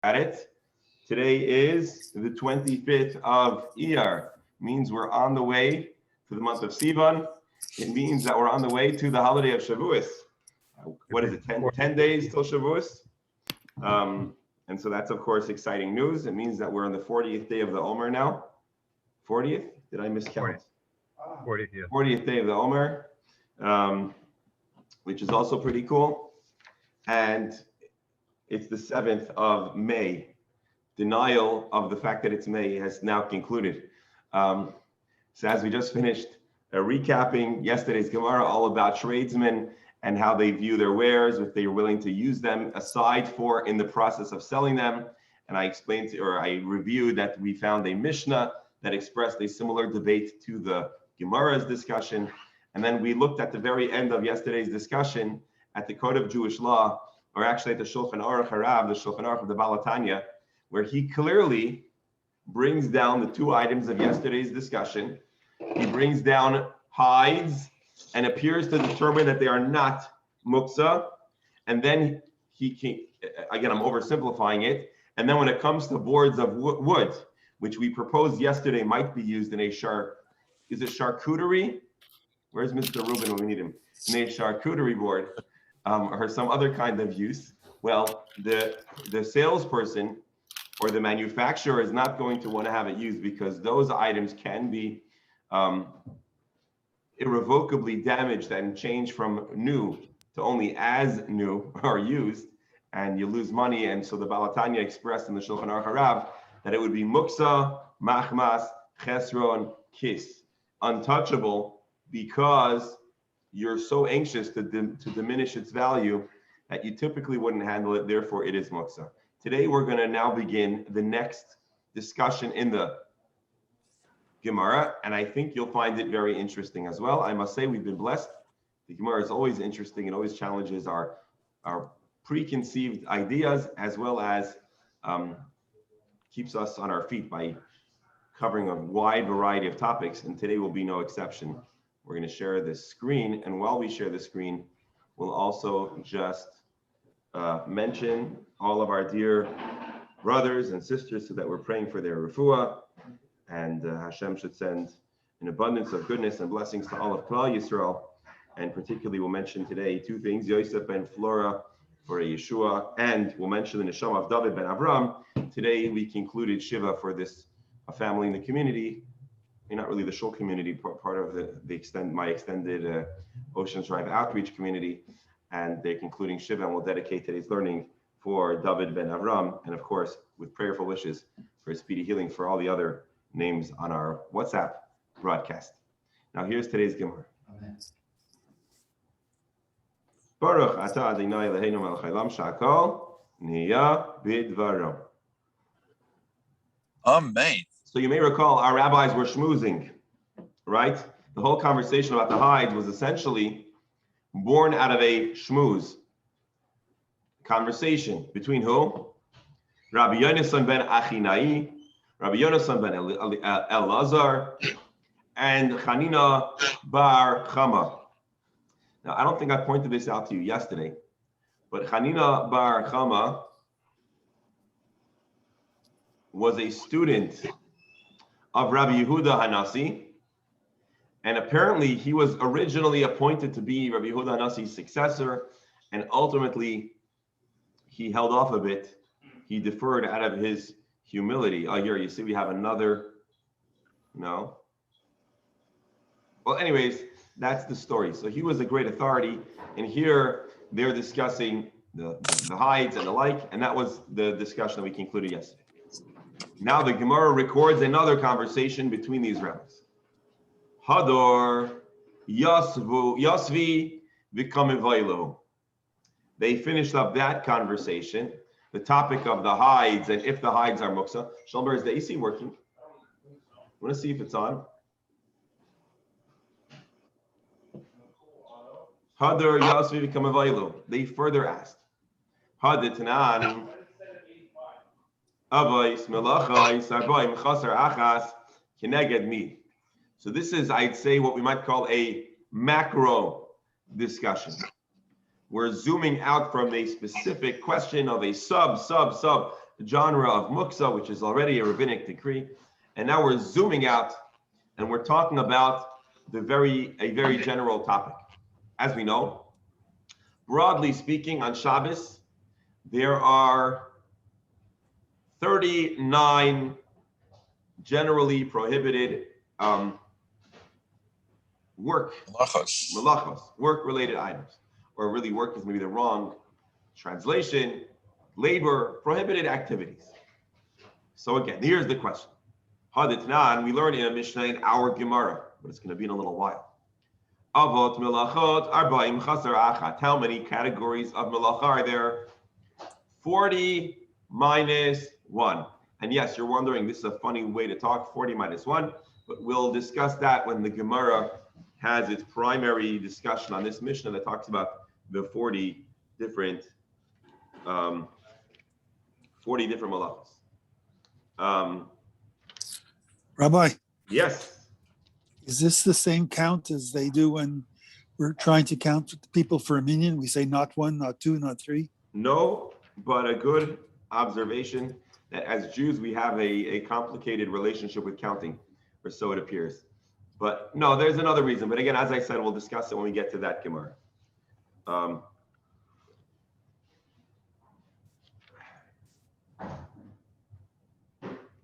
at it. Today is the 25th of Iyar. Means we're on the way to the month of Sivan. It means that we're on the way to the holiday of Shavuos. What is it, 10 days till Shavuos? And so that's, of course, exciting news. It means that we're on the 40th day of the Omer now. 40th? Did I miscount? 40th, yeah. 40th day of the Omer, which is also pretty cool. And it's the 7th of May. Denial of the fact that it's May has now concluded. So as we just finished recapping yesterday's Gemara all about tradesmen and how they view their wares, if they are willing to use them aside for in the process of selling them. And I explained I reviewed that we found a Mishnah that expressed a similar debate to the Gemara's discussion. And then we looked at the very end of yesterday's discussion at the Code of Jewish Law, or actually at the Shulchan Aruch Harav, the Shulchan Aruch of the Balatanya, where he clearly brings down the two items of yesterday's discussion. He brings down hides and appears to determine that they are not muksa. And then again, I'm oversimplifying it. And then when it comes to boards of wood, which we proposed yesterday might be used in is it charcuterie? Where's Mr. Rubin when we need him? In a charcuterie board or some other kind of use. Well, the salesperson or the manufacturer is not going to want to have it used because those items can be irrevocably damaged and change from new to only as new or used, and you lose money. And so the Balatanya expressed in the Shulchan Aruch Harav that it would be muksa, machmas, chesron, kis, untouchable, because you're so anxious to diminish its value that you typically wouldn't handle it. Therefore, it is muksa. Today, we're going to now begin the next discussion in the Gemara, and I think you'll find it very interesting as well. I must say we've been blessed. The Gemara is always interesting and always challenges our preconceived ideas, as well as keeps us on our feet by covering a wide variety of topics, and today will be no exception. We're going to share this screen, and while we share the screen, we'll also just mention all of our dear brothers and sisters so that we're praying for their refuah, and Hashem should send an abundance of goodness and blessings to all of Klal Yisrael. And particularly we'll mention today two things, Yosef ben Flora for a Yeshua, and we'll mention the Neshama of David ben Avram. Today we concluded Shiva for a family in the community, not really the shul community, part of my extended Oceans Drive outreach community, and they're concluding Shiva, and we'll dedicate today's learning for David ben Avram, and of course with prayerful wishes for speedy healing for all the other names on our WhatsApp broadcast. Now here's today's Gemara. Amen. Baruch atah Adonai Eloheinu melech haolam shehakol niyah bidvaro. Amen. So you may recall our rabbis were schmoozing, right? The whole conversation about the hides was essentially born out of a schmooze conversation between who? Rabbi Yonasan ben Achinai, Rabbi Yonasan ben Elazar, and Chanina bar Chama. Now, I don't think I pointed this out to you yesterday, but Chanina bar Chama was a student of Rabbi Yehuda Hanasi, and apparently he was originally appointed to be Rabbi Yehuda Hanasi's successor, and ultimately he held off a bit. He deferred out of his humility. Oh, here you see we have another. No. Well, anyways, that's the story. So he was a great authority, and here they're discussing the hides and the like, and that was the discussion that we concluded yesterday. Now the Gemara records another conversation between these rabbis. Hador Yasvi Vikamivailu. They finished up that conversation, the topic of the hides and if the hides are muksa. Shalmer, is the AC working? I want to see if it's on. Hador Yasvi Vikamivailu. They further asked. Haditanan. So this is, I'd say, what we might call a macro discussion. We're zooming out from a specific question of a sub genre of muksa, which is already a rabbinic decree. And now we're zooming out and we're talking about a very general topic. As we know, broadly speaking, on Shabbos, there are 39 generally prohibited malachos, work-related items, or really work is maybe the wrong translation, labor, prohibited activities. So again, here's the question. Haditnan, we learned in a Mishnah in our Gemara, but it's going to be in a little while. Avot melachot arba'im chasar achat. How many categories of melacha are there? 40 minus 1. And yes, you're wondering, this is a funny way to talk, 40 minus 1, but we'll discuss that when the Gemara has its primary discussion on this Mishnah that talks about the 40 different malachos. Rabbi, Yes. is this the same count as they do when we're trying to count people for a minyan? We say not 1, not 2, not 3? No, but a good observation that as Jews, we have a complicated relationship with counting, or so it appears. But no, there's another reason. But again, as I said, we'll discuss it when we get to that Gemara.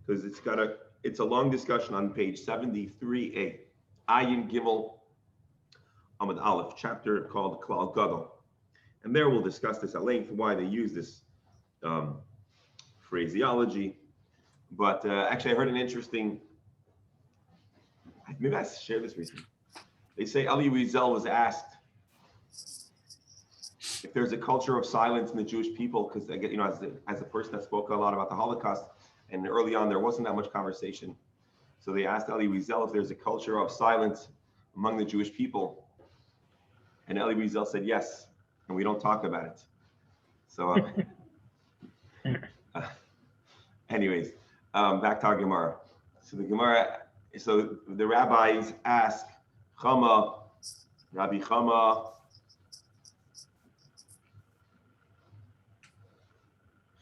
Because it's a long discussion on page 73a, Ayin Gimel Amud Aleph, chapter called Klal Gadol. And there we'll discuss this at length, why they use this phraseology. But actually, I heard an interesting, maybe I shared this recently. They say Eli Wiesel was asked if there's a culture of silence in the Jewish people, because as a person that spoke a lot about the Holocaust, and early on there wasn't that much conversation. So they asked Eli Wiesel if there's a culture of silence among the Jewish people. And Eli Wiesel said yes, and we don't talk about it. So anyways, back to our Gemara. So the rabbis ask Rabbi Chama,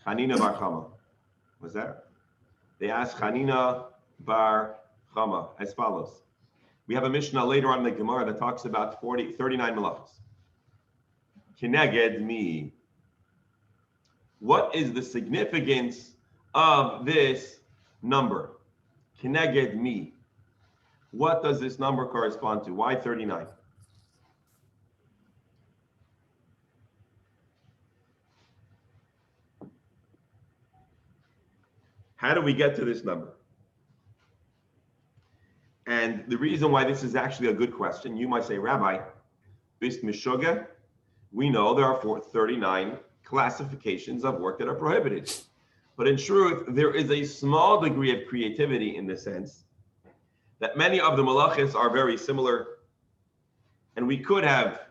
Chanina bar Chama. Was that? They asked Chanina bar Chama as follows. We have a Mishnah later on in the Gemara that talks about 39 malachos. Kineged mi. What is the significance of this number? Kineged mi. What does this number correspond to? Why 39? How do we get to this number? And the reason why this is actually a good question, you might say, Rabbi, Bist Mishoga, we know there are 39 classifications of work that are prohibited. But in truth, there is a small degree of creativity in the sense that many of the malachis are very similar, and we could have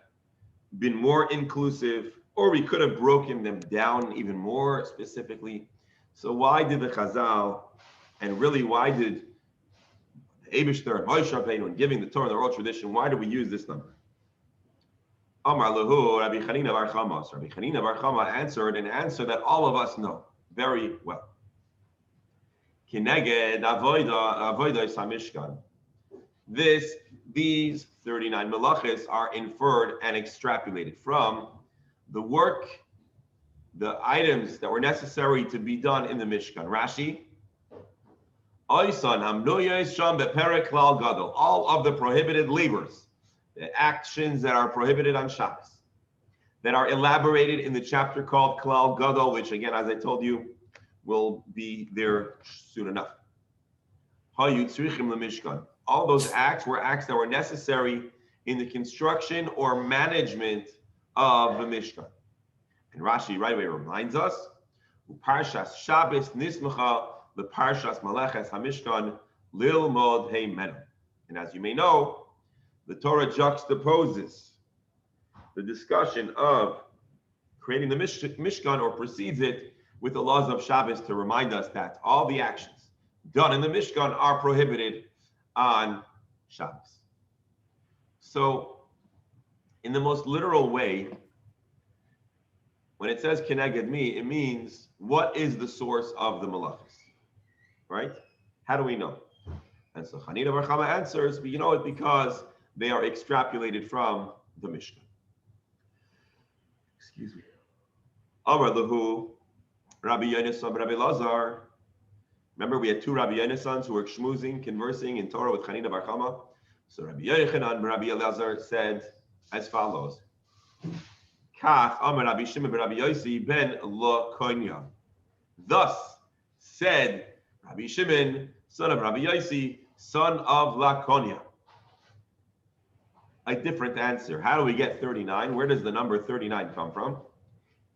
been more inclusive, or we could have broken them down even more specifically. So why did the Chazal, and really why did Eibishter and Moshe Rabbeinu, when giving the Torah and the oral tradition, why do we use this number? Amar Lahu, Rabbi Chanina bar Chama. So Rabbi Chanina bar Chama answered an answer that all of us know very well. Kineged avodah samishkan. These 39 malachis are inferred and extrapolated from the work, the items that were necessary to be done in the Mishkan. Rashi, all of the prohibited labors, the actions that are prohibited on Shabbos, that are elaborated in the chapter called Klal Gadol, which again, as I told you, will be there soon enough. All those acts were acts that were necessary in the construction or management of the Mishkan. And Rashi right away reminds us, Parshas Shabbos Nismacha, the Parshas Maleches HaMishkan, Lilmod Heimenu. And as you may know, the Torah juxtaposes the discussion of creating the Mishkan or precedes it with the laws of Shabbos to remind us that all the actions done in the Mishkan are prohibited on Shabbos. So, in the most literal way, when it says Keneged Mi, it means what is the source of the malachas? Right? How do we know? And so Chanina Bar Chama answers, we know it because they are extrapolated from the Mishnah. Excuse me. Amar Lahu, Rabbi Yonasan, Rabbi Lazar. Remember, we had two Rabbi Yonasans who were schmoozing, conversing in Torah with Chanina Bar Chama. So Rabbi Yochanan and Rabbi Elazar said as follows: Kach Amar Rabbi Shimon ben Rabbi Yossi ben Lo Konya. Thus said Rabbi Shimon, son of Rabbi Yossi, son of Lakonia. A different answer. How do we get 39? Where does the number 39 come from?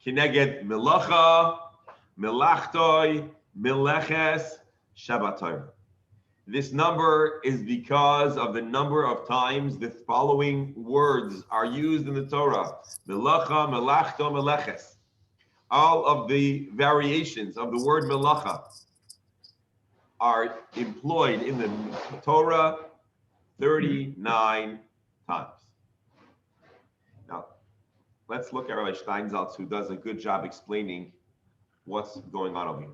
Kineged Melacha, Melachtoi, Meleches, Shabbatayr. This number is because of the number of times the following words are used in the Torah. Melacha, Melachto, Meleches. All of the variations of the word Melacha are employed in the Torah 39 times. Now, let's look at Rabbi Steinsaltz, who does a good job explaining what's going on over here.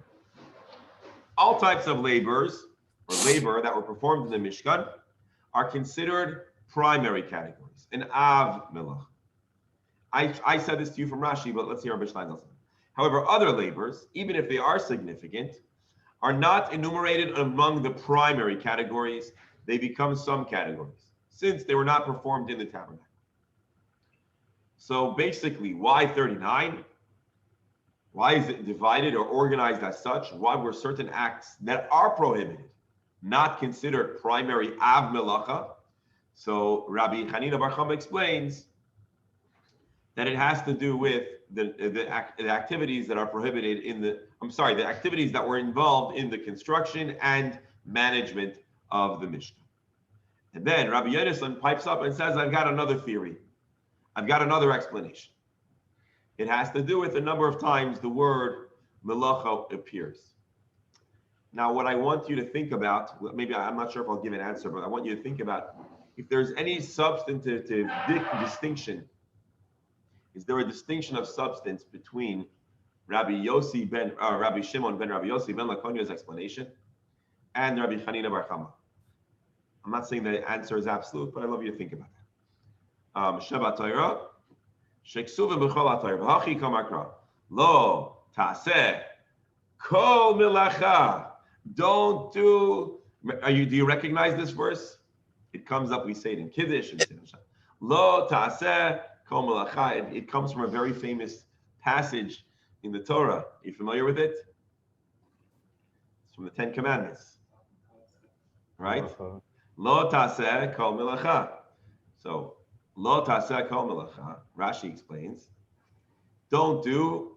All types of labors or labor that were performed in the Mishkan are considered primary categories, an Av Melach. I said this to you from Rashi, but let's hear Rabbi Steinsaltz. However, other labors, even if they are significant, are not enumerated among the primary categories. They become some categories, since they were not performed in the tabernacle. So basically, why 39? Why is it divided or organized as such? Why were certain acts that are prohibited not considered primary Av Melacha? So Rabbi Chanina Bar Chama explains that it has to do with the activities that are prohibited in the activities that were involved in the construction and management of the Mishnah. And then Rabbi Yonasan pipes up and says, I've got another theory. I've got another explanation. It has to do with the number of times the word melacha appears. Now, what I want you to think about, maybe I'm not sure if I'll give an answer, but I want you to think about if there's any substantive distinction. Is there a distinction of substance between Rabbi Shimon ben Rabbi Yossi ben Lakonya's explanation and Rabbi Chanina Bar Chama? I'm not saying the answer is absolute, but I love you to think about that. Shabbat Torah, Sheksuva b'chol HaTorah, v'hachi kamakra, lo taseh kol milacha. Don't do. Do you recognize this verse? It comes up. We say it in Kiddush. Lo taseh kol milacha. It comes from a very famous passage in the Torah. Are you familiar with it? It's from the Ten Commandments, right? Lo taseh kol milacha. So, lo taseh kol milacha. Rashi explains, don't do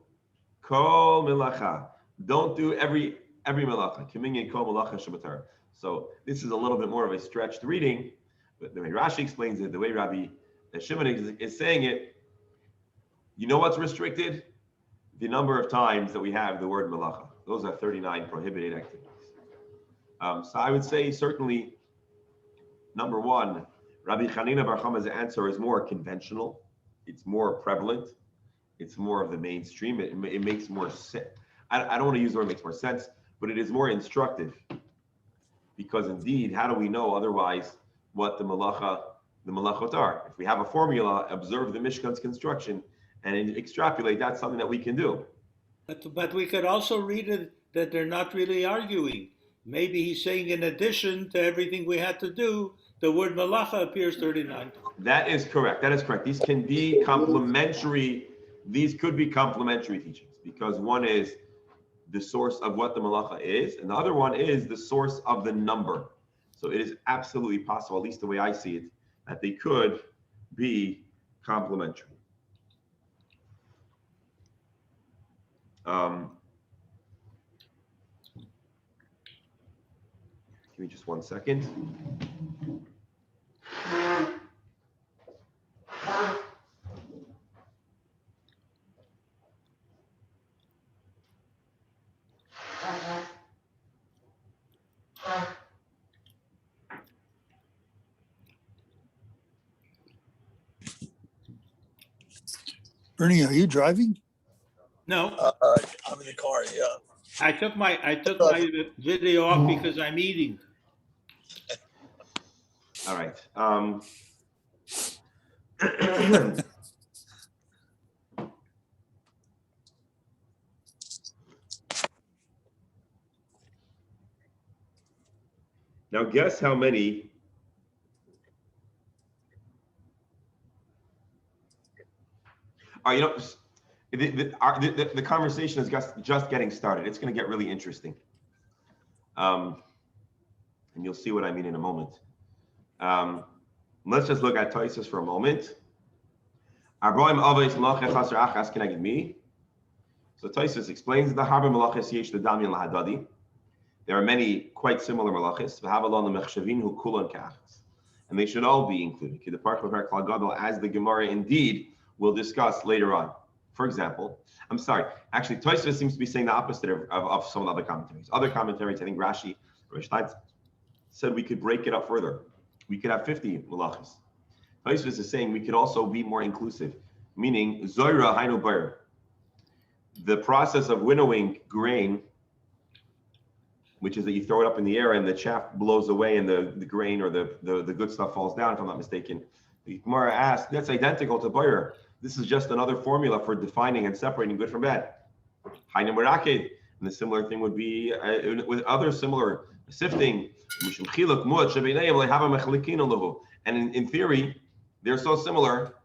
kol milacha. Don't do every milacha. Kiminyan kol milacha shabbatar. So this is a little bit more of a stretched reading, but the way Rashi explains it, the way Rabbi Shimon is saying it, you know what's restricted? The number of times that we have the word milacha. Those are 39 prohibited activities. So I would say certainly, number one, Rabbi Chanina Bar Chama's answer is more conventional. It's more prevalent. It's more of the mainstream. It makes more sense. I don't want to use the word makes more sense, but it is more instructive. Because indeed, how do we know otherwise what the malachot are? If we have a formula, observe the Mishkan's construction and extrapolate, that's something that we can do. But we could also read it that they're not really arguing. Maybe he's saying in addition to everything we had to do, the word malacha appears 39 times. That is correct. These can be complementary. These could be complementary teachings because one is the source of what the malacha is, and the other one is the source of the number. So it is absolutely possible, at least the way I see it, that they could be complementary. Give me just 1 second. Bernie, are you driving? No. I'm in the car. Yeah. I took my video off because I'm eating. All right. Now, guess how many. You know, the conversation is just getting started. It's going to get really interesting. And you'll see what I mean in a moment. Let's just look at Tosfos for a moment. So Tosfos explains the Harba Malachis Yesh the Damyan Lahadadi. There are many quite similar malachis, and they should all be included. As the Gemara indeed will discuss later on. For example, I'm sorry, actually, Tosfos seems to be saying the opposite of some of the other commentaries. Other commentaries, I think Rashi, Rosh said we could break it up further. We could have 50 malachis. Tosfos is saying we could also be more inclusive, meaning Zoira Hainu Bayer. The process of winnowing grain, which is that you throw it up in the air and the chaff blows away and the grain or the good stuff falls down, if I'm not mistaken. The Gemara asked, that's identical to Bayer. This is just another formula for defining and separating good from bad. And the similar thing would be with other similar sifting. And in theory, they're so similar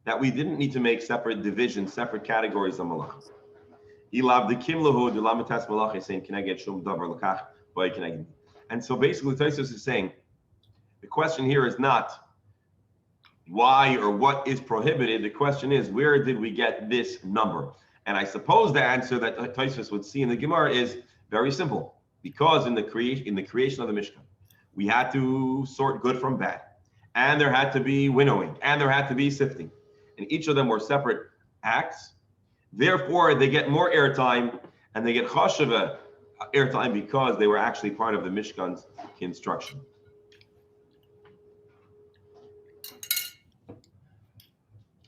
that we didn't need to make separate divisions, separate categories of malach. And so basically, Tosfos is saying the question here is not why or what is prohibited. The question is, where did we get this number? And I suppose the answer that Tosfos would see in the Gemara is very simple. Because in the creation of the Mishkan, we had to sort good from bad, and there had to be winnowing, and there had to be sifting, and each of them were separate acts. Therefore, they get more airtime, and they get chashava airtime because they were actually part of the Mishkan's construction.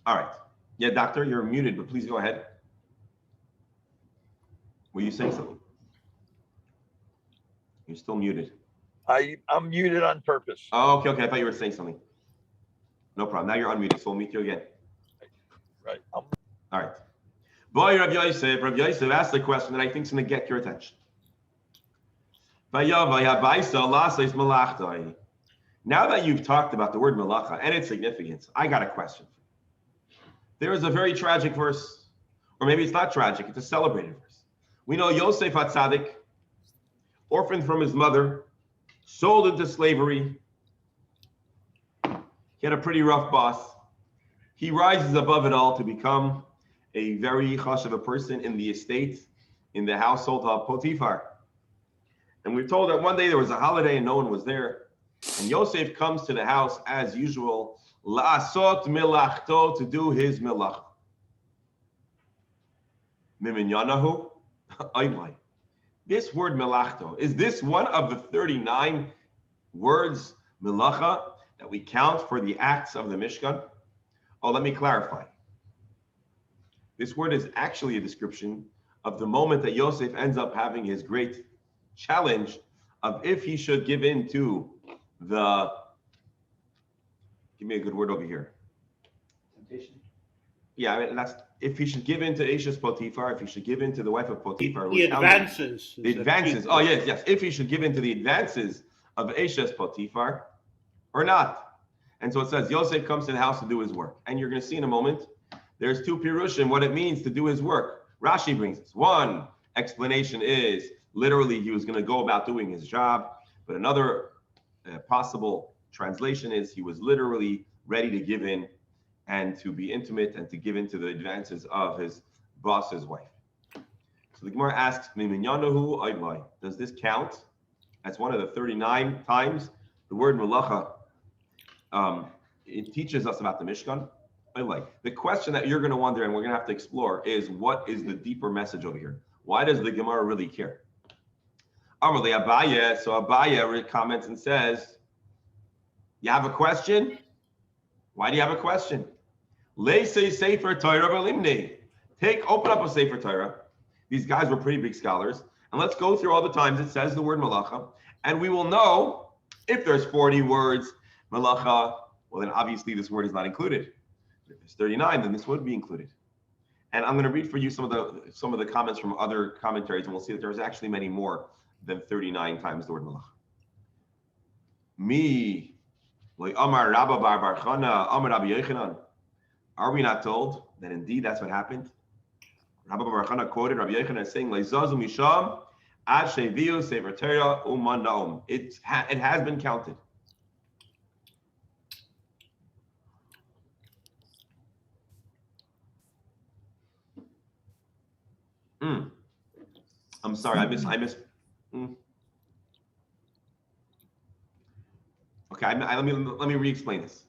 All right. Yeah, doctor, you're muted, but please go ahead. Were you saying something? You're still muted. I'm muted on purpose. Oh, okay. I thought you were saying something. No problem. Now you're unmuted, so we'll meet you again. Right. All right. Boy, Rav Yosef asked the question that I think is going to get your attention. Now that you've talked about the word malacha and its significance, I got a question. There is a very tragic verse, or maybe it's not tragic, it's a celebrated verse. We know Yosef HaTzadik, orphaned from his mother, sold into slavery. He had a pretty rough boss. He rises above it all to become a very chashuv person in the estate, in the household of Potiphar. And we're told that one day there was a holiday and no one was there. And Yosef comes to the house as usual, la'asot milachto, to do his milach. Miminyanahu, aymai. This word milachto, is this one of the 39 words milacha that we count for the acts of the Mishkan? Oh, let me clarify. This word is actually a description of the moment that Yosef ends up having his great challenge of if he should give in to the, give me a good word over here. Temptation. Yeah, I mean, that's if he should give in to Eshes Potiphar, if he should give in to the wife of Potiphar. The advances. The advances. Oh, yes. If he should give in to the advances of Eshes Potiphar or not. And so it says, Yosef comes to the house to do his work. And you're going to see in a moment, there's two pirushim, what it means to do his work. Rashi brings us. One explanation is literally he was going to go about doing his job. But another possible translation is he was literally ready to give in and to be intimate and to give in to the advances of his boss's wife. So the Gemara asks, does this count? That's one of the 39 times the word malacha. It teaches us about the Mishkan. The question that you're going to wonder, and we're going to have to explore, is what is the deeper message over here? Why does the Gemara really care? Amarli Abaye, so Abaye comments and says, you have a question? Why do you have a question? Open up a Sefer Torah. These guys were pretty big scholars. And let's go through all the times it says the word malacha, and we will know if there's 40 words malacha, well then obviously this word is not included. If there's 39, then this would be included. And I'm going to read for you some of the comments from other commentaries, and we'll see that there's actually many more than 39 times the word malacha. Me, like Amar Rabba Bar Chana, Amar Rabbi Yochanan. Are we not told that indeed that's what happened? Rabbi Bar Chana quoted Rabbi Yochanan as saying, "Leizazu misham ad sheviu sefer Torah uman naum." It has been counted. I'm sorry, I miss. Okay, let me re-explain this.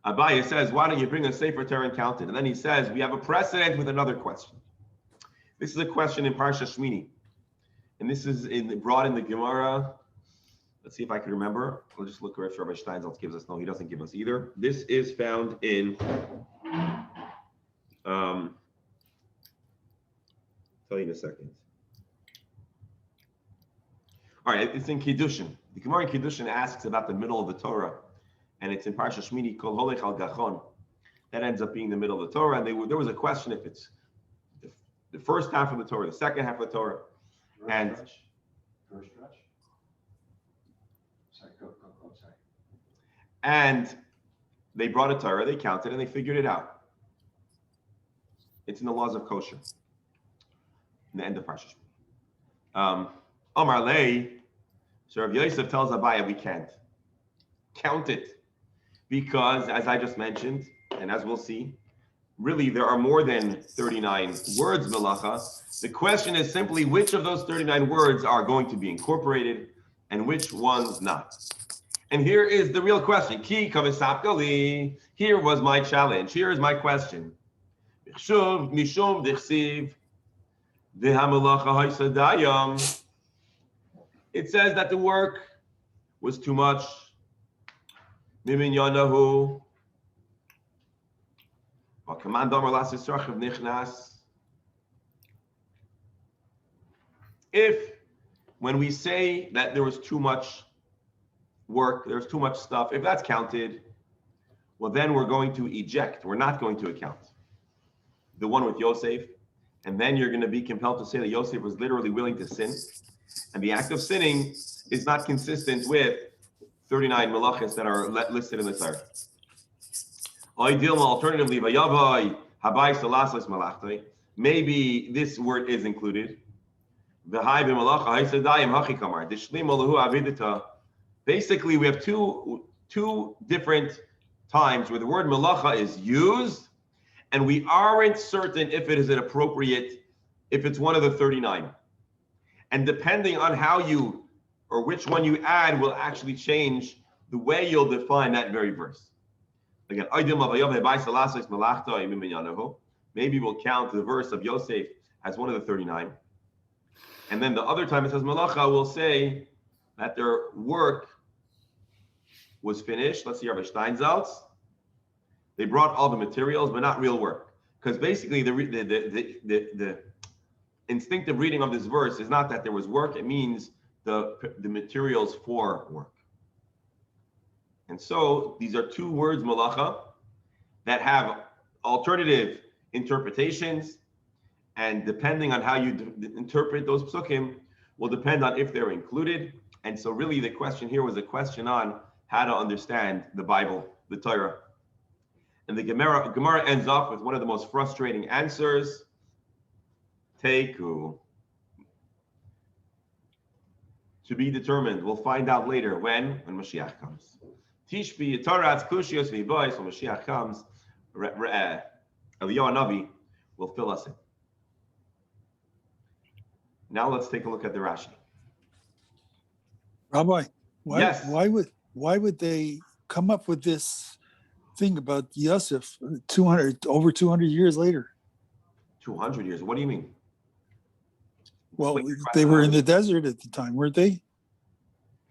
Abaye says, "Why don't you bring a Sefer Torah and count it?" And then he says, "We have a precedent with another question." This is a question in Parsha Shmini, and this is brought in the Gemara. Let's see if I can remember. We'll just look if Rabbi Steinsaltz gives us. No, he doesn't give us either. This is found in. Tell you in a second. All right, it's in Kiddushin. The Gemara in Kiddushin asks about the middle of the Torah, and it's in Parsha Shmini, Kol Holech Al Gachon. That ends up being the middle of the Torah, and there was a question if it's the first half of the Torah, the second half of the Torah, and Sorry, go. Sorry. And they brought a Torah, they counted, and they figured it out. It's in the laws of kosher. In the end of Parsha Shmini. Omar Lei, so Rav Yosef tells Abaya we can't count it because, as I just mentioned, and as we'll see, really there are more than 39 words malacha. The question is simply which of those 39 words are going to be incorporated and which ones not. And here is the real question. Ki kavesapkali. Here was my challenge. Here is my question. Mishum dichsiv dehamalacha haisadayam. It says that the work was too much. Mimin yanahu. If, when we say that there was too much work, there's too much stuff, if that's counted, well, then we're going to eject. We're not going to account the one with Yosef. And then you're going to be compelled to say that Yosef was literally willing to sin. And the act of sinning is not consistent with 39 malachas that are listed in the Torah. Alternatively, maybe this word is included. Basically, we have two different times where the word malacha is used, and we aren't certain if it is appropriate, if it's one of the 39. And depending on how you, or which one you add, will actually change the way you'll define that very verse. Again, maybe we'll count the verse of Yosef as one of the 39. And then the other time it says malacha, we'll say that their work was finished. Let's see, Rabbi Steinsaltz. They brought all the materials, but not real work. Because basically the instinctive reading of this verse is not that there was work, it means the materials for work. And so these are two words, malacha, that have alternative interpretations, and depending on how you interpret those psukim will depend on if they're included. And so really the question here was a question on how to understand the Bible, the Torah. And the Gemara ends off with one of the most frustrating answers. Teiku. To be determined. We'll find out later when Mashiach comes. Tishbi Toratz Kushios V'Bois. When Mashiach comes, Eliyahu Navi will fill us in. Now let's take a look at the Rashi. Rabbi, Yes. why would they come up with this thing about Yosef over 200 years later? 200 years. What do you mean? Well, they were in the desert at the time, weren't they?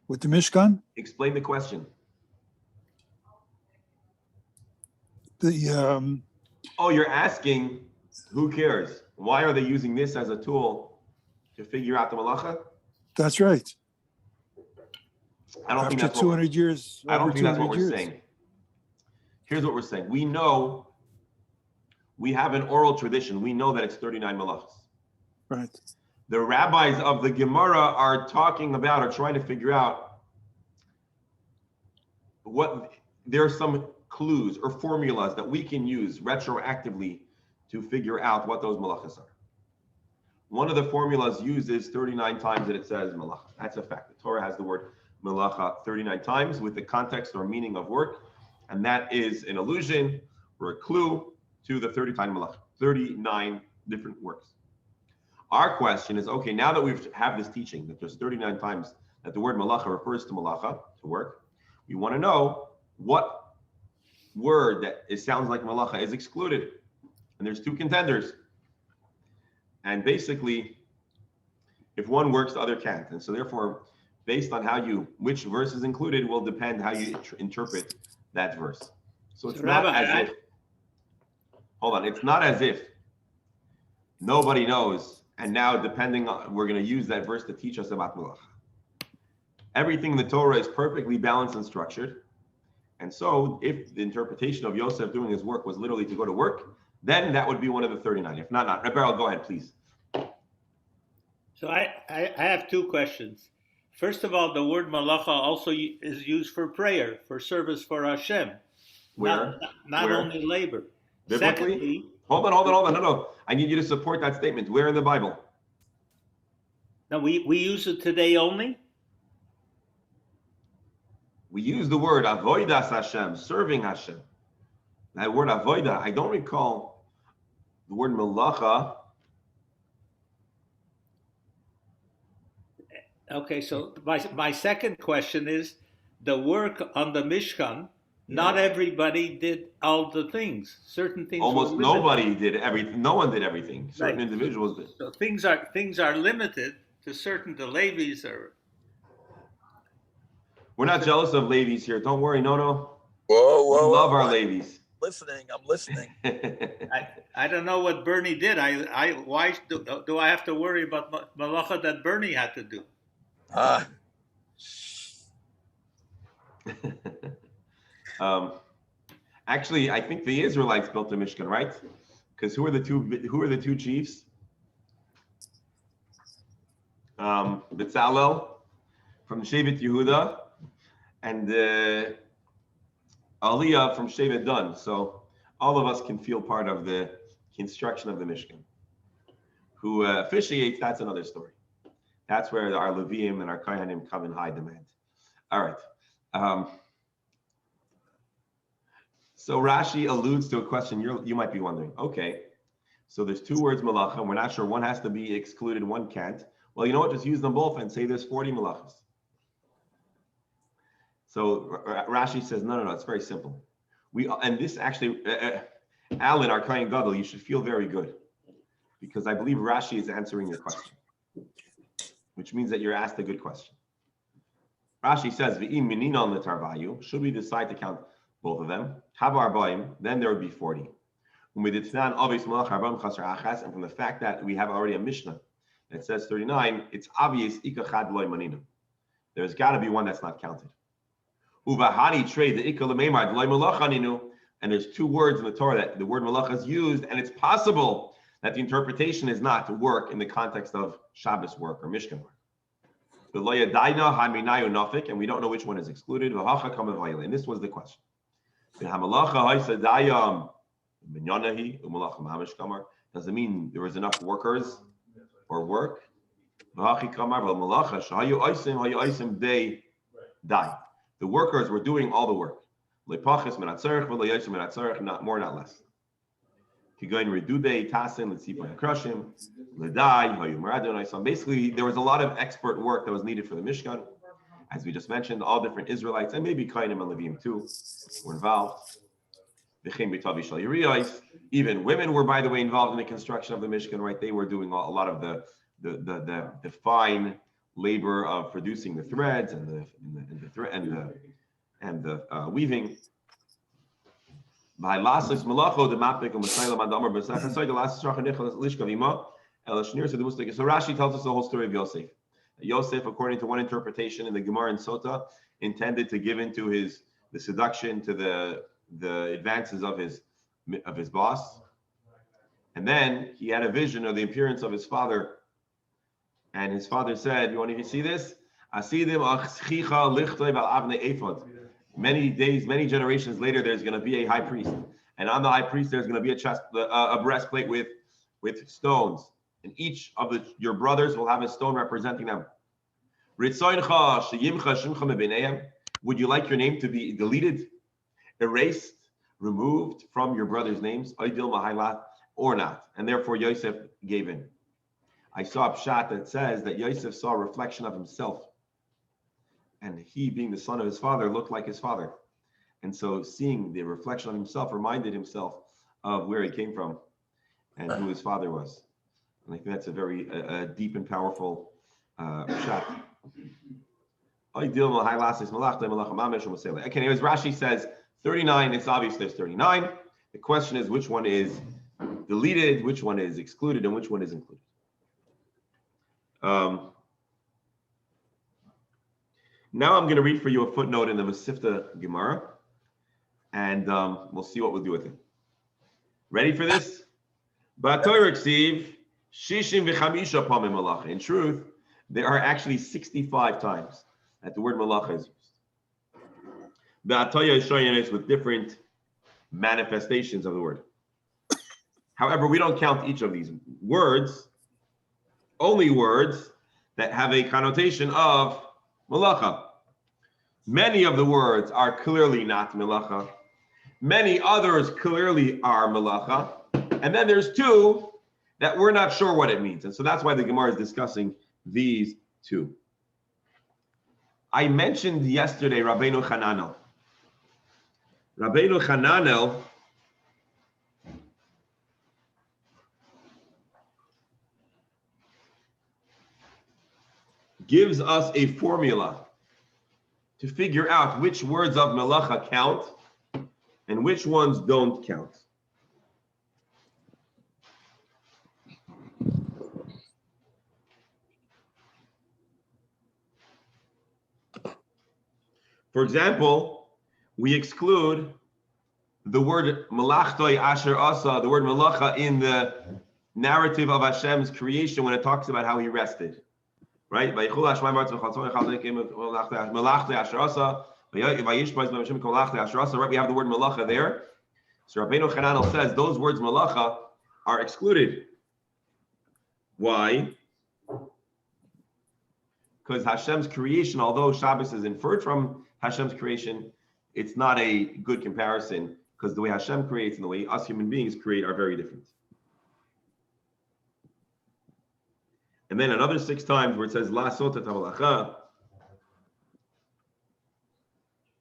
With the Mishkan? Explain the question. The Oh, you're asking Who cares? Why are they using this as a tool to figure out the malacha? That's right. I don't think After that's what 200 years, I don't over think that's what 200 we're years. saying. Here's what we're saying. We know we have an oral tradition. We know that it's 39 malachas. Right. The rabbis of the Gemara are talking about or trying to figure out what there are some clues or formulas that we can use retroactively to figure out what those malachas are. One of the formulas used is 39 times that it says malacha. That's a fact. The Torah has the word malacha 39 times with the context or meaning of work, and that is an allusion or a clue to the 39 malacha, 39 different works. Our question is, okay, now that we have this teaching that there's 39 times that the word malacha refers to malacha, to work, we want to know what word that it sounds like malacha is excluded. And there's two contenders. And basically, if one works, the other can't. And so therefore, based on which verse is included will depend how you interpret that verse. So it's not as if, hold on, it's not as if nobody knows. And now depending on, we're going to use that verse to teach us about malacha. Everything in the Torah is perfectly balanced and structured. And so if the interpretation of Yosef doing his work was literally to go to work, then that would be one of the 39. If not. Rebel, go ahead, please. So I have two questions. First of all, the word malacha also is used for prayer, for service for Hashem. Where? Not Where? only labor. Biblically? Secondly, Hold on. No. I need you to support that statement. Where in the Bible? now we use it today only. We use the word avodas Hashem, serving Hashem. That word avoida, I don't recall the word malacha. Okay, so my second question is the work on the Mishkan. Not everybody did all the things. Certain things. Almost nobody did everything. No one did everything. Certain individuals did. So things are limited to certain. The Levies are. We're not jealous of Levies here. Don't worry. No. Whoa. We love our Levies. I'm listening. I don't know what Bernie did. Why do I have to worry about malacha that Bernie had to do? Actually, I think the Israelites built the Mishkan, right? Because who are the two chiefs? Bezalel from Shevet Yehuda and Aliyah from Shevet Dan. So all of us can feel part of the construction of the Mishkan. Who officiates, that's another story. That's where our Leviim and our Kohanim come in high demand. All right. So Rashi alludes to a question you might be wondering. Okay, so there's two words malacha, and we're not sure one has to be excluded, one can't. Well, you know what? Just use them both and say there's 40 malachas. So Rashi says, no, it's very simple. And this actually, Alan, our Kohen Gadol, you should feel very good because I believe Rashi is answering your question, which means that you're asked a good question. Rashi says, "V'im mininon letarvayu." Should we decide to count both of them? Then there would be 40. And from the fact that we have already a Mishnah that says 39, it's obvious there's got to be one that's not counted. And there's two words in the Torah that the word malacha is used, and it's possible that the interpretation is not to work in the context of Shabbos work or Mishkan work. And we don't know which one is excluded. And this was the question. Does it mean there was enough workers or work? The workers were doing all the work. Not more, not less. Basically, there was a lot of expert work that was needed for the Mishkan. As we just mentioned, all different Israelites, and maybe Kohanim and Levim too, were involved. Even women were, by the way, involved in the construction of the Mishkan, right? They were doing a lot of the fine labor of producing the threads and the weaving. By Lasis Malacho, the Mapik and Messiah Madamar Besachasai, the last Strach and Nicholas Lishkavima, El Shnir, so the Muslim. So Rashi tells us the whole story of Yosef. Yosef, according to one interpretation in the Gemara and Sota, intended to give into the seduction to the advances of his boss. And then he had a vision of the appearance of his father. And his father said, you want to see this? Many days, many generations later, there's going to be a high priest. And on the high priest, there's going to be a breastplate with stones. And each of your brothers will have a stone representing them. Would you like your name to be deleted, erased, removed from your brothers' names, or not? And therefore Yosef gave in. I saw a pshat that says that Yosef saw a reflection of himself. And he, being the son of his father, looked like his father. And so seeing the reflection of himself reminded himself of where he came from and who his father was. And I think that's a very deep and powerful pshat. Okay, anyways, Rashi says 39, it's obvious there's 39. The question is which one is deleted, which one is excluded, and which one is included. Now I'm going to read for you a footnote in the Masifta Gemara, and we'll see what we'll do with it. Ready for this? In truth, there are actually 65 times that the word malacha is used. With different manifestations of the word. However, we don't count each of these words, only words that have a connotation of malacha. Many of the words are clearly not malacha. Many others clearly are malacha. And then there's two that we're not sure what it means. And so that's why the Gemara is discussing these two. I mentioned yesterday Rabbeinu Hananel. Rabbeinu Hananel gives us a formula to figure out which words of melacha count and which ones don't count. For example, we exclude the word malachtoi asher asa, the word malacha, in the narrative of Hashem's creation when it talks about how he rested. Right? We have the word malacha there. So Rabbeinu Hananel says those words malacha are excluded. Why? Because Hashem's creation, although Shabbos is inferred from Hashem's creation, it's not a good comparison because the way Hashem creates and the way us human beings create are very different. And then another 6 times where it says La Sota Tavalacha.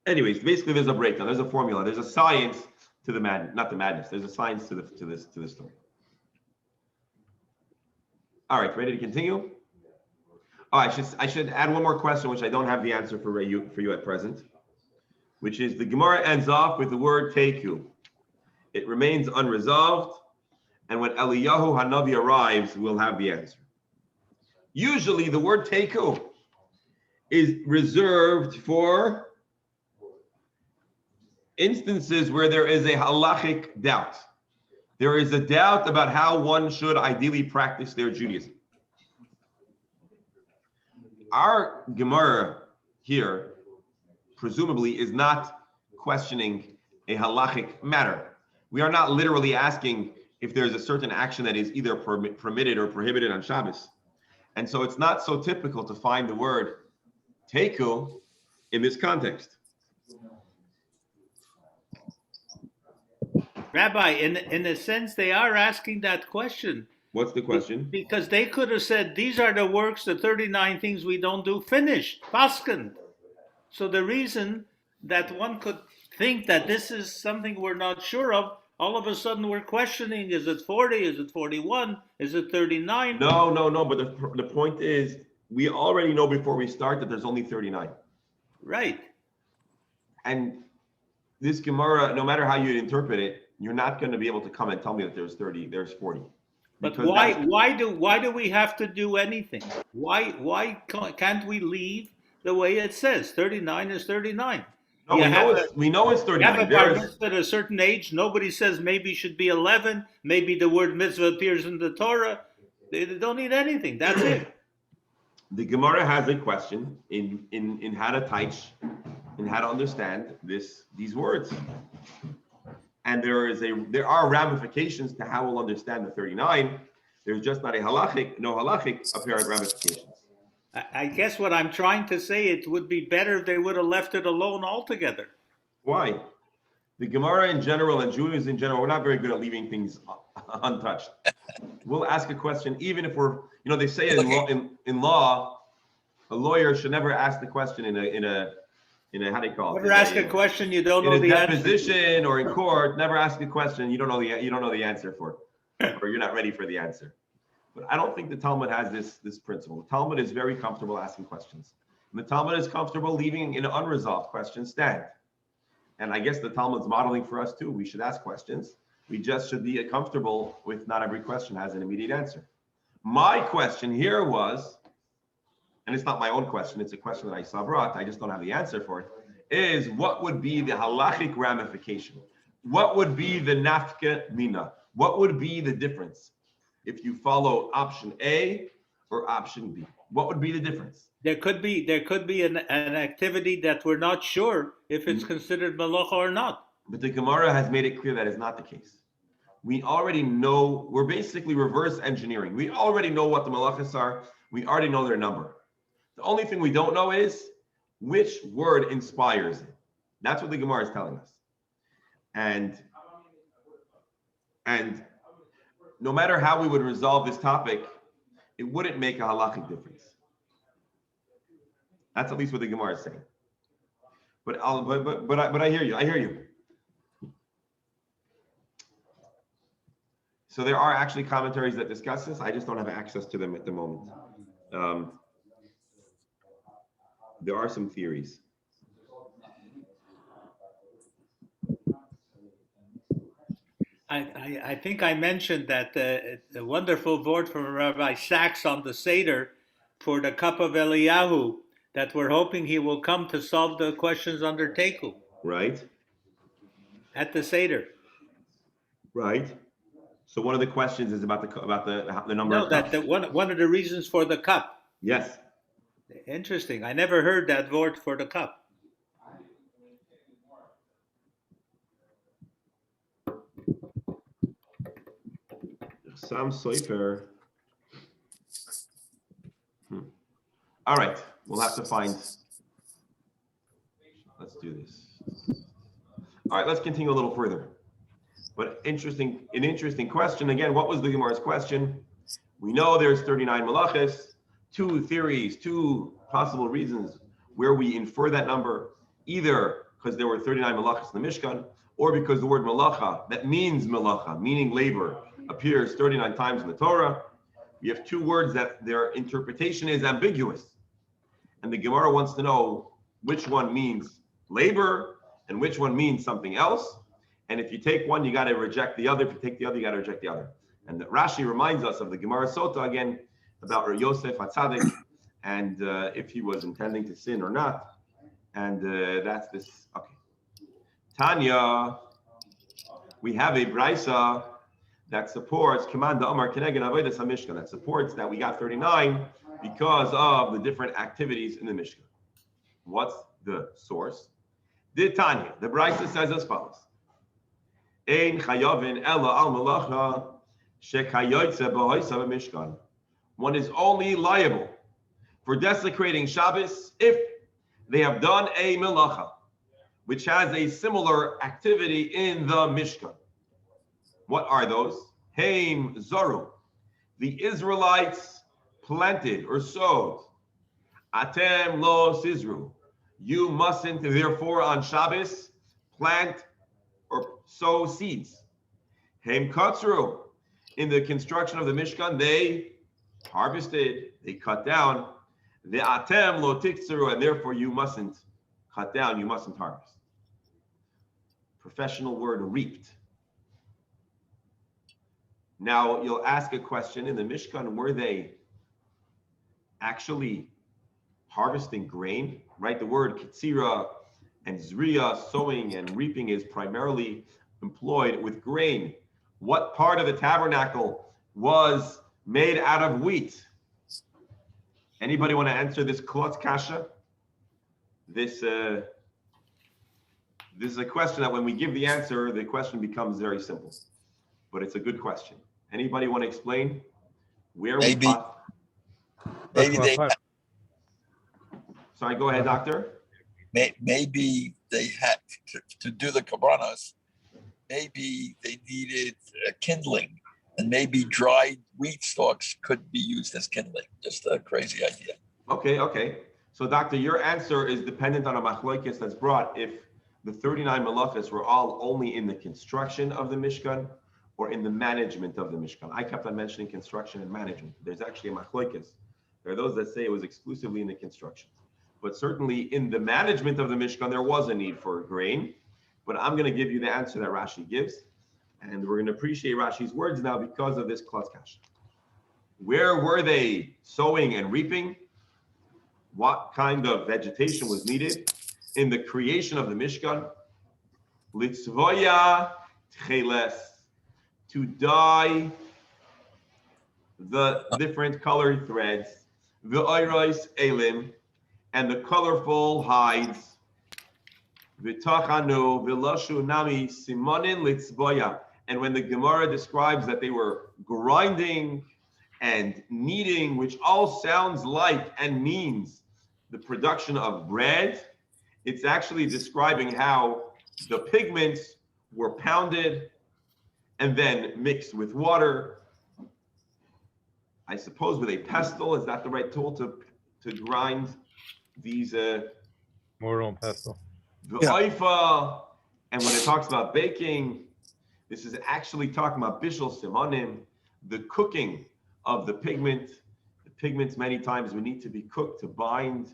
Anyways, basically there's a breakdown, there's a formula, there's a science to the madness, not the madness, there's a science to this story. All right, ready to continue? Oh, I should add one more question, which I don't have the answer for you at present, which is the Gemara ends off with the word teku. It remains unresolved, and when Eliyahu Hanavi arrives, we'll have the answer. Usually, the word teku is reserved for instances where there is a halachic doubt. There is a doubt about how one should ideally practice their Judaism. Our Gemara here, presumably, is not questioning a halachic matter. We are not literally asking if there's a certain action that is either permitted or prohibited on Shabbos. And so it's not so typical to find the word teku in this context. Rabbi, in a sense, they are asking that question. What's the question? Because they could have said, these are the works, the 39 things we don't do, finished, pasken. So the reason that one could think that this is something we're not sure of, all of a sudden we're questioning, is it 40, is it 41, is it 39? No, but the point is, we already know before we start that there's only 39. Right. And this Gemara, no matter how you interpret it, you're not going to be able to come and tell me that there's 30, there's 40. But Because why do we have to do anything? Why can't we leave the way it says? 39 is 39. No, we know it's You have 39. a bar mitzvah at a certain age. Nobody says maybe it should be 11. Maybe the word mitzvah appears in the Torah. They don't need anything. That's it. The Gemara has a question in how to teach, in how to understand these words. And there are ramifications to how we'll understand the 39. There's just not no halachic apparent ramifications. I guess what I'm trying to say, it would be better if they would have left it alone altogether. Why? The Gemara in general and Jews in general, we're not very good at leaving things untouched. We'll ask a question, even if we're, they say in law, a lawyer should never ask the question in a how do you call it? Never ask a question you don't know the answer. In a deposition or in court, never ask a question you don't know the answer for, or you're not ready for the answer. But I don't think the Talmud has this principle. The Talmud is very comfortable asking questions. And the Talmud is comfortable leaving an unresolved question stand. And I guess the Talmud's modeling for us too. We should ask questions. We just should be comfortable with not every question has an immediate answer. My question here was, and it's not my own question, it's a question that I saw brought, I just don't have the answer for it, is what would be the halachic ramification? What would be the nafka mina? What would be the difference if you follow option A or option B? What would be the difference? There could be an activity that we're not sure if it's considered malacha or not. But the Gemara has made it clear that is not the case. We already know, we're basically reverse engineering. We already know what the malachas are. We already know their number. The only thing we don't know is which word inspires it. That's what the Gemara is telling us. And no matter how we would resolve this topic, it wouldn't make a halachic difference. That's at least what the Gemara is saying. But I hear you. I hear you. So there are actually commentaries that discuss this. I just don't have access to them at the moment. There are some theories. I think I mentioned that the wonderful word from Rabbi Sachs on the Seder for the cup of Eliyahu, that we're hoping he will come to solve the questions under Teku. Right. At the Seder. Right. So one of the questions is about the number of cups. One of the reasons for the cup. Yes. Interesting. I never heard that word for the cup. Sam Soifer. All right. We'll have to find. Let's do this. All right. Let's continue a little further. But an interesting question. Again, what was the Gemara's question? We know there's 39 malachas, two theories, two possible reasons where we infer that number, either because there were 39 malachas in the Mishkan, or because the word malacha, that means malacha, meaning labor, appears 39 times in the Torah. We have two words that their interpretation is ambiguous. And the Gemara wants to know which one means labor and which one means something else. And if you take one, you got to reject the other. If you take the other, you got to reject the other. And Rashi reminds us of the Gemara Sota again about Yosef HaTzadik and if he was intending to sin or not. And that's this. Okay. Tanya, we have a brisa that supports Command Amar Keneged Avodas HaMishkan, that supports that we got 39 because of the different activities in the Mishkan. What's the source? The Tanya, the brisa says as follows. Ein chayavin ella al malacha shekayotze b'hoisa b'mishkan. One is only liable for desecrating Shabbos if they have done a melacha, which has a similar activity in the Mishkan. What are those? Haim zoru. The Israelites planted or sowed. Atem lo sizru. You mustn't, therefore, on Shabbos, plant or sow seeds. Haim katzru. In the construction of the Mishkan, they harvested, they cut down. The atem lo tiktzeru, and therefore you mustn't cut down, you mustn't harvest. professional word, reaped. Now, you'll ask a question, in the Mishkan, were they actually harvesting grain, right? The word kitzira and zriya, sowing and reaping, is primarily employed with grain. What part of the tabernacle was made out of wheat? Anybody want to answer this klotz kasha? This is a question that when we give the answer, the question becomes very simple. But it's a good question. Anybody want to explain where Maybe. Maybe they Sorry, go ahead, doctor. maybe they had to do the kabbanas. Maybe they needed kindling, and maybe dried wheat stalks could be used as kindling. Just a crazy idea. Okay. So, doctor, your answer is dependent on a machlokes that's brought if the 39 malachas were all only in the construction of the Mishkan or in the management of the Mishkan. I kept on mentioning construction and management. There's actually a machlokes. There are those that say it was exclusively in the construction. But certainly in the management of the Mishkan, there was a need for grain. But I'm going to give you the answer that Rashi gives. And we're going to appreciate Rashi's words now because of this klotz kasha. Where were they sowing and reaping? What kind of vegetation was needed in the creation of the Mishkan? Litzvoya tcheles, to dye the different colored threads, the oiros elim, and the colorful hides, v'tachanu v'lashu nami simonin litzvoya. And when the Gemara describes that they were grinding and kneading, which all sounds like and means the production of bread, it's actually describing how the pigments were pounded and then mixed with water. I suppose with a pestle, is that the right tool to grind these? More on pestle. The oifa, and when it talks about baking, this is actually talking about bishul simonim, the cooking of the pigment. The pigments many times would need to be cooked to bind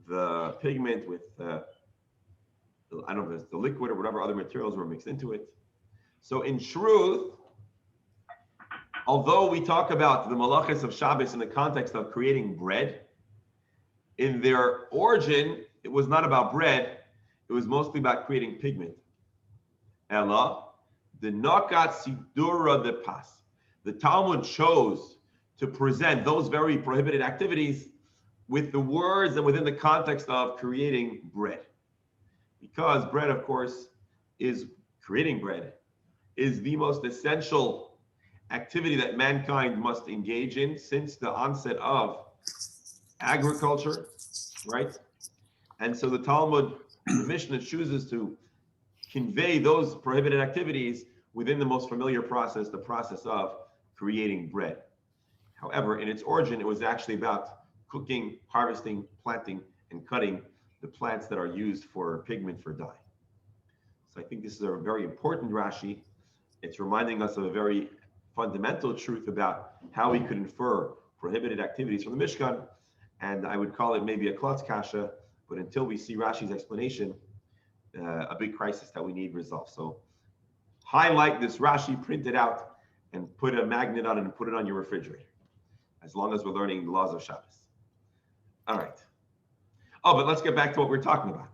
the pigment with I don't know if it's the liquid or whatever other materials were mixed into it. So in truth, although we talk about the malachas of Shabbos in the context of creating bread, in their origin, it was not about bread. It was mostly about creating pigment. Ella, the nakat sidura de pas. The Talmud chose to present those very prohibited activities with the words and within the context of creating bread. Because bread, of course, is creating bread, is the most essential activity that mankind must engage in since the onset of agriculture, right? And so the Talmud, the Mishnah chooses to convey those prohibited activities within the most familiar process, the process of creating bread. However, in its origin, it was actually about cooking, harvesting, planting, and cutting the plants that are used for pigment for dye. So I think this is a very important Rashi. It's reminding us of a very fundamental truth about how we could infer prohibited activities from the Mishkan. And I would call it maybe a klotz kasha, but until we see Rashi's explanation, a big crisis that we need resolved. So highlight this Rashi, print it out, and put a magnet on it and put it on your refrigerator, as long as we're learning the laws of Shabbos. All right. Oh, but let's get back to what we're talking about.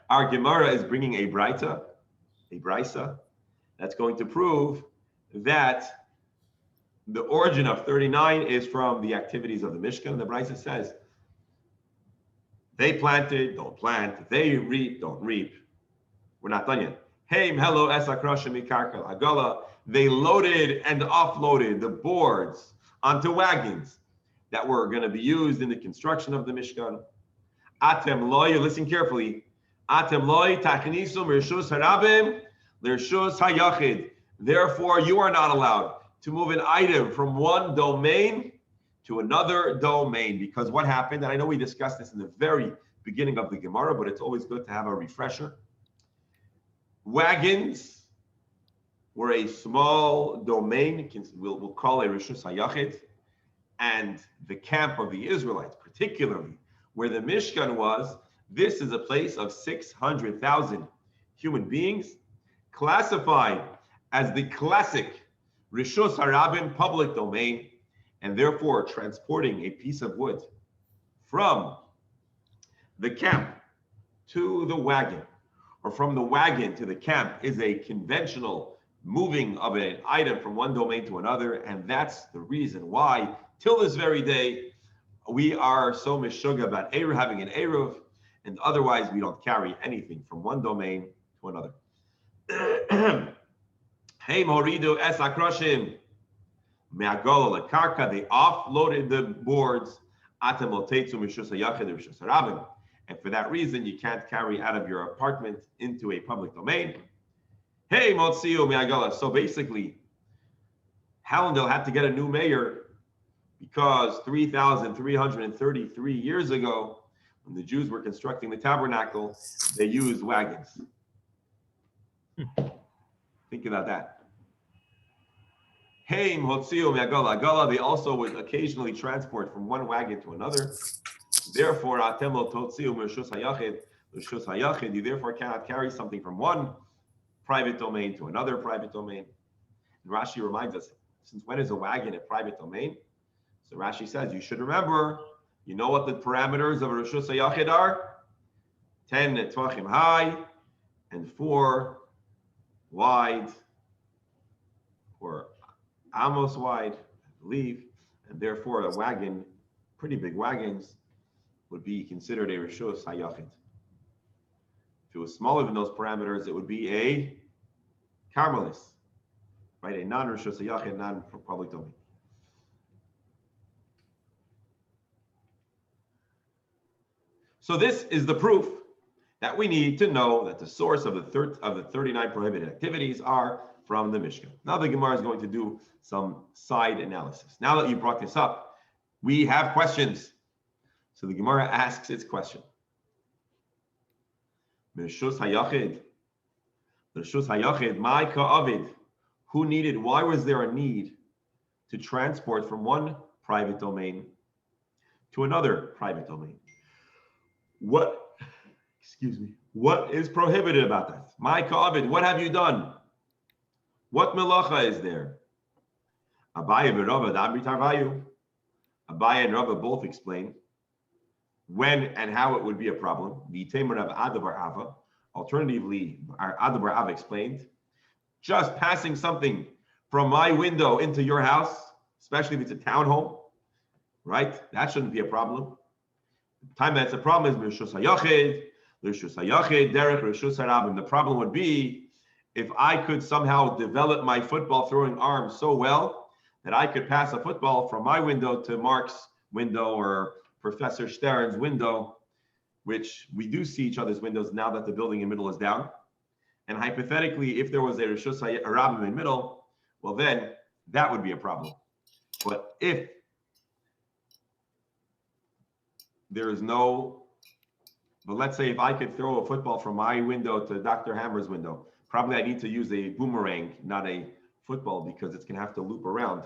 Our Gemara is bringing a brisa, that's going to prove that the origin of 39 is from the activities of the Mishkan. The brisa says, they planted, don't plant. They reap, don't reap. We're not done yet. Hey, hello, esakrashim mikarkal agala. They loaded and offloaded the boards onto wagons that were going to be used in the construction of the Mishkan. Atem loy, listen carefully. Atem loy tachnisu mirshus harabim lirshus hayachid. Therefore, you are not allowed to move an item from one domain to another domain. Because what happened, and I know we discussed this in the very beginning of the Gemara, but it's always good to have a refresher. Wagons were a small domain, we'll call a Rishus HaYachid, and the camp of the Israelites, particularly where the Mishkan was, this is a place of 600,000 human beings, classified as the classic Rishus Harabim, public domain, and therefore transporting a piece of wood from the camp to the wagon, or from the wagon to the camp, is a conventional moving of an item from one domain to another. And that's the reason why, till this very day, we are so mishuga about Eruv, having an Eruv, and otherwise we don't carry anything from one domain to another. Hey, Moridu es akroshim me'agolo lekarka. They offloaded the boards. Atem lotetzu mishus hayachid rishus harabim. And for that reason, you can't carry out of your apartment into a public domain. Hey, Motziu me'agolo. So basically, Hallandale had to get a new mayor because 3,333 years ago, when the Jews were constructing the tabernacle, they used wagons. Think about that. Hey, Motziu me'agala agala. They also would occasionally transport from one wagon to another. Therefore, atem lo totziu m'reshus hayachid l'reshus hayachid. You therefore cannot carry something from one private domain to another private domain. And Rashi reminds us, since when is a wagon a private domain? So Rashi says, you should remember, you know what the parameters of a reshus hayachid are? 10 tvachim high and 4 wide, or amos wide, I believe, and therefore a wagon, pretty big wagons, would be considered a reshus hayachid. If it was smaller than those parameters, it would be a carmelis, right? A non-reshus hayachid, non-public domain. So this is the proof that we need to know that the source of the 39 prohibited activities are from the Mishkan. Now the Gemara is going to do some side analysis. Now that you brought this up, we have questions. So the Gemara asks its question. Reshus hayachid, my ka'avid. Who needed? Why was there a need to transport from one private domain to another private domain? What is prohibited about that? My ka'avid, what have you done? What melacha is there? Abaye and Rava both explain when and how it would be a problem. Alternatively, Adabar Ava explained, just passing something from my window into your house, especially if it's a townhome, right? That shouldn't be a problem. The time that's a problem is Reshus hayachid, derech Reshus harabim. The problem would be if I could somehow develop my football throwing arm so well that I could pass a football from my window to Mark's window or Professor Stern's window, which we do see each other's windows now that the building in the middle is down. And hypothetically, if there was a Reshus harabim in the middle, well then that would be a problem. But if there is no, but let's say if I could throw a football from my window to Dr. Hammer's window, probably I need to use a boomerang, not a football, because it's going to have to loop around.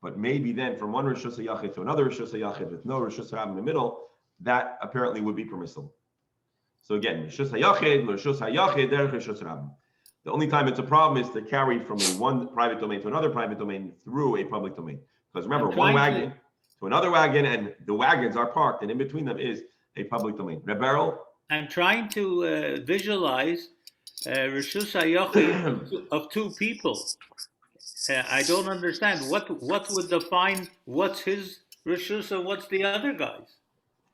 But maybe then from one Reshus hayachid to another Reshus hayachid with no Reshus harabim in the middle, that apparently would be permissible. So again, Reshus hayachid, derech Reshus harabim. The only time it's a problem is to carry from one private domain to another private domain through a public domain. Because remember, one wagon to another wagon, and the wagons are parked, and in between them is a public domain. Rebel? I'm trying to visualize Reshus hayachid of two people. I don't understand what would define what's his Reshus and what's the other guy's.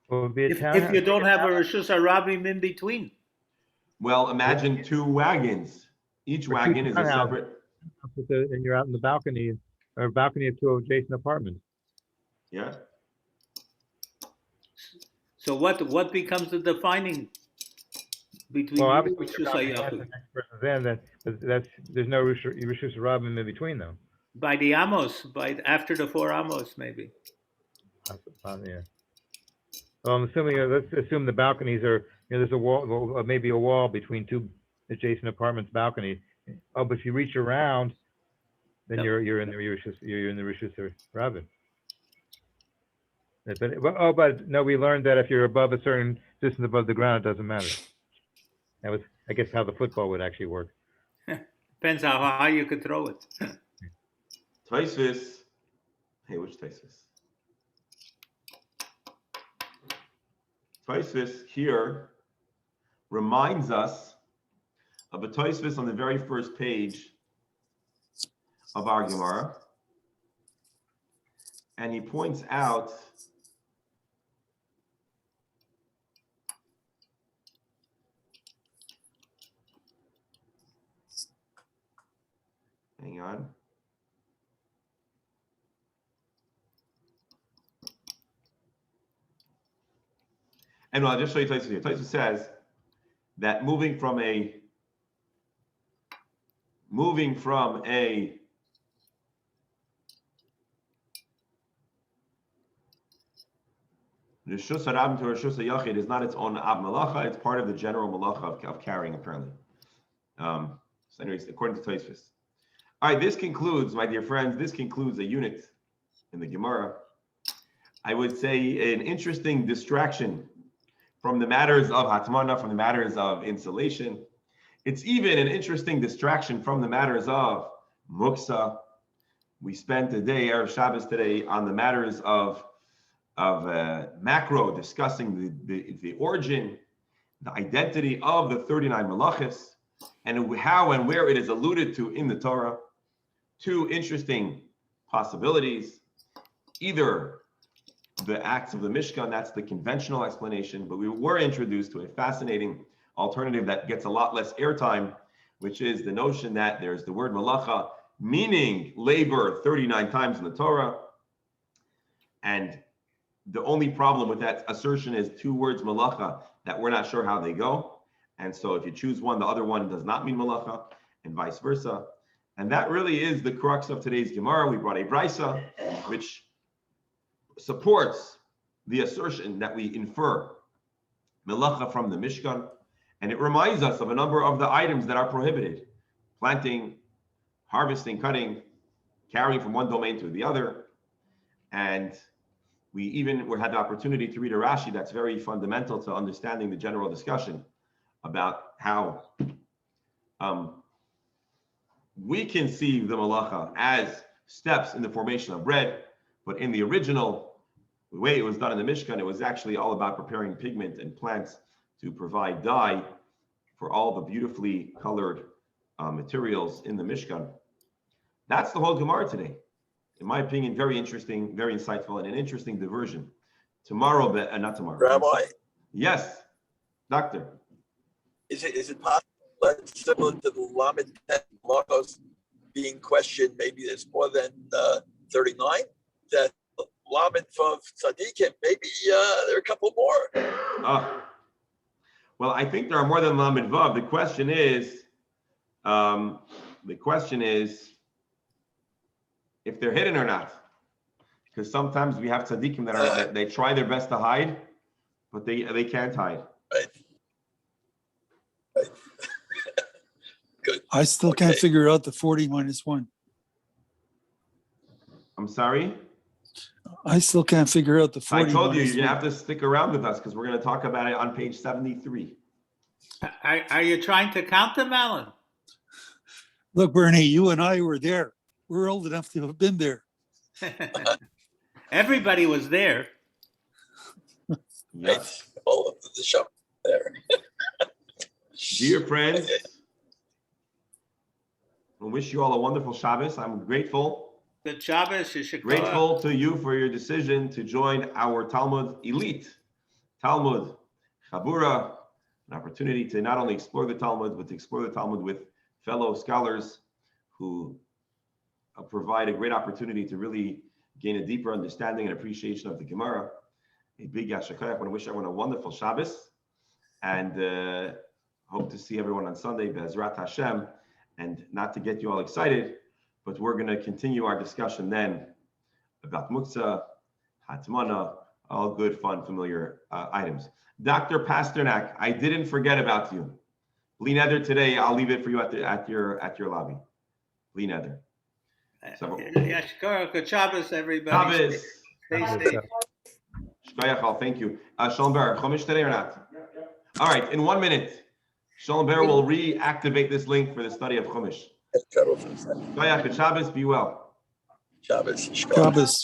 Well, If you don't have a Reshus harabim in between. Well, imagine two wagons. Each wagon is a separate. And you're out in the balcony, or balcony of two adjacent apartments. Yeah. So what becomes the defining between? Well, obviously, Reshus hayachid? then that's there's no Reshus harabim in between them. By the Amos, after the 4 Amos, maybe. Yeah. Well, I'm assuming. Let's assume the balconies are. There's a wall, maybe a wall between two adjacent apartments' balconies. Oh, but if you reach around, then Yep. you're in the Reshus harabim. But no, we learned that if you're above a certain distance above the ground, it doesn't matter. That was, I guess, how the football would actually work. Depends how high you could throw it. Tosfos. Hey, which Tosfos? Tosfos here reminds us of a Tosfos on the very first page of our Gemara, and he points out hang on. And I'll just show you Tosfos here. Tosfos says that moving from a Rishus Harabim to Rishus Yachid is not its own ab malacha, it's part of the general malacha of carrying, apparently. So anyways, according to Tosfos. All right, this concludes, my dear friends, this concludes a unit in the Gemara. I would say an interesting distraction from the matters of Hatmana, from the matters of insulation. It's even an interesting distraction from the matters of Muksa. We spent a day, Erev Shabbos today, on the matters of macro, discussing the origin, the identity of the 39 malachis, and how and where it is alluded to in the Torah. Two interesting possibilities. Either the acts of the Mishkan, that's the conventional explanation, but we were introduced to a fascinating alternative that gets a lot less airtime, which is the notion that there's the word malacha, meaning labor 39 times in the Torah. And the only problem with that assertion is two words malacha that we're not sure how they go. And so if you choose one, the other one does not mean malacha, and vice versa. And that really is the crux of today's Gemara. We brought a brisa, which supports the assertion that we infer malacha from the Mishkan. And it reminds us of a number of the items that are prohibited: planting, harvesting, cutting, carrying from one domain to the other. And we even had the opportunity to read a Rashi that's very fundamental to understanding the general discussion about how we conceive the malacha as steps in the formation of bread, but in the original, the way it was done in the Mishkan, it was actually all about preparing pigment and plants to provide dye for all the beautifully colored materials in the Mishkan. That's the whole Gemara today. In my opinion, very interesting, very insightful, and an interesting diversion. Tomorrow, not tomorrow. Rabbi? Yes, doctor. Is it possible that similar to the Lamed Malachos being questioned, maybe there's more than 39, that Lamed of Tzadikim, maybe there are a couple more? Well, I think there are more than Lamed Vav. The question is if they're hidden or not. Because sometimes we have tzaddikim that they try their best to hide, but they can't hide. Right. Good. I still can't figure out the 40 minus 1. I'm sorry? I still can't figure out the 40 I told you, minus you're going to 1. have to stick around with us because we're going to talk about it on page 73. Are you trying to count them, Alan? Look, Bernie, you and I were there. We're old enough to have been there. Everybody was there. Yes. All of the show there. Dear friends, I wish you all a wonderful Shabbos. I'm grateful. Good Shabbos, Yeshua. Grateful to you for your decision to join our Talmud elite, Talmud Chabura, an opportunity to not only explore the Talmud, but to explore the Talmud with fellow scholars who provide a great opportunity to really gain a deeper understanding and appreciation of the Gemara. A big yashakayach. I want to wish everyone a wonderful Shabbos, and hope to see everyone on Sunday, Be'ezrat Hashem. And not to get you all excited, but we're going to continue our discussion then about Muktzah, Hatmana, all good, fun, familiar items. Dr. Pasternak, I didn't forget about you. Bli Neder today, I'll leave it for you at your lobby. Bli Neder. So, Yeshua, good Shabbos, everybody. Shabbos. Stay safe. Shkoyach, thank you. Shalom Bar, Chomish today or not? All right, in 1 minute. Shalom Bear will reactivate this link for the study of Chumash. Cut off in a second. Good Shabbos, be well. Shabbos. Shabbos, Shabbos.